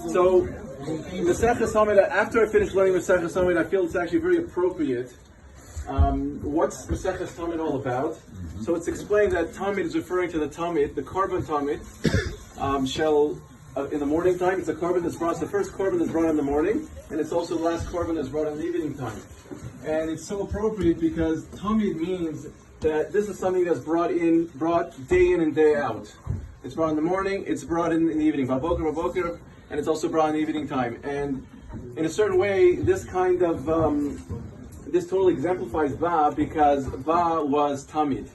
So, Maseches Tamid, after I finish learning Maseches Tamid, I feel it's actually very appropriate. What's Maseches Tamid all about? So it's explained that Tamid is referring to the Tamid, the Korban Tamid, in the morning time. It's a Korban that's brought, the first Korban that's brought in the morning, and it's also the last Korban that's brought in the evening time. And it's so appropriate because Tamid means that this is something that's brought day in and day out. It's brought in the morning, it's brought in the evening, Baboker, and it's also brought in the evening time. And in a certain way, this kind of, this totally exemplifies Ba, because Ba was Tamid.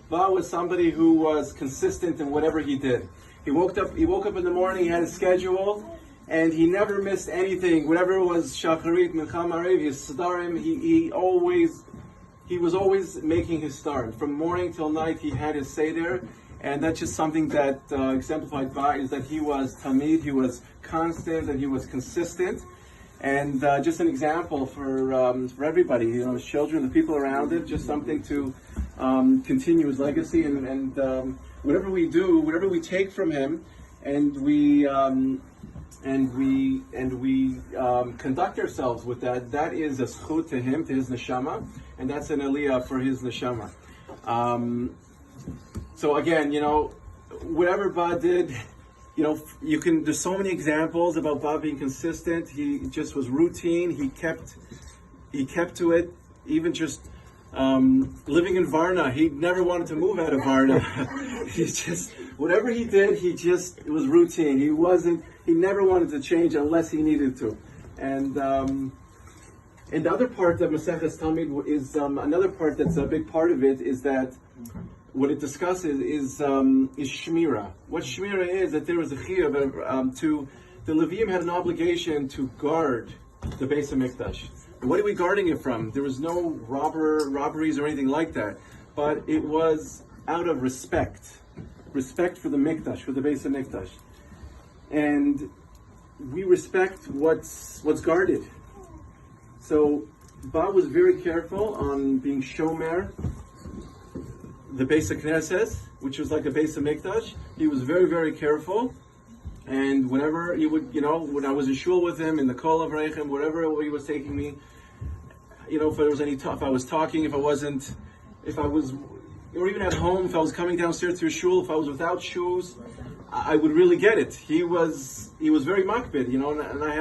Ba was somebody who was consistent in whatever he did. He woke up in the morning, he had a schedule, and he never missed anything. Whatever it was, Shacharit, Mincha Marev, his Sadarim, he was always making his start. From morning till night, he had his Seder, and that's just something that exemplified Ba, is that he was Tamid, he was constant, and he was consistent. And just an example for everybody, his children, the people around it, just something to continue his legacy. And whatever we do, whatever we take from him, and we conduct ourselves with that, that is a schut to him, to his neshama, and that's an aliyah for his neshama. So again, whatever Ba did, there's so many examples about Ba being consistent. He just was routine. He kept to it. Even just living in Varna, he never wanted to move out of Varna. Whatever he did, it was routine. He never wanted to change unless he needed to. And the other part that Maseches Tamid is, another part that's a big part of it, is that what it discusses is Shmira. What Shmira is, that there was a chiyuv the Leviim had an obligation to guard the Beis HaMikdash. What are we guarding it from? There was no robberies or anything like that, but it was out of respect for the Mikdash, for the Beis HaMikdash, and we respect what's guarded. So Ba was very careful on being shomer the Beis HaKnesses, which was like a Beis HaMikdash. He was very, very careful. And whenever he would, when I was in shul with him, in the Kol of Reichem, wherever he was taking me, if there was if I was talking, or even at home, if I was coming downstairs to a shul, if I was without shoes, I would really get it. He was very makbid, and I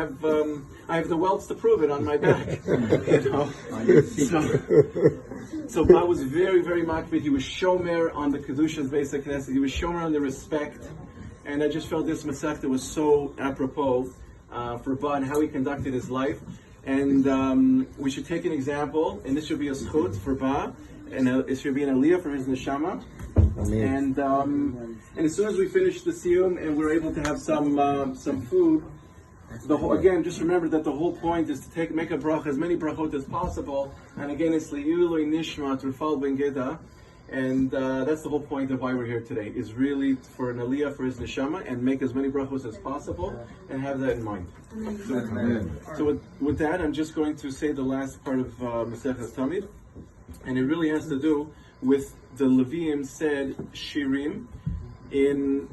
have the welts to prove it on my back, So Ba was very, very makbid. He was shomer on the Kedushas Beis HaKnesset. He was shomer on the respect. And I just felt this Masechta was so apropos for Ba and how he conducted his life. And we should take an example, and this should be a schut for Ba, and it should be an aliyah for his neshama. And as soon as we finish the siyum and we're able to have some food, again, just remember that the whole point is to make a bracha, as many brachot as possible. And again, it's li'ilui nishmat Rephael ben Geda, and that's the whole point of why we're here today, is really for an aliyah for his neshama, and make as many brachos as possible, and have that in mind. So with that, I'm just going to say the last part of Maseches Tamid, and it really has to do with the Leviim said shirim in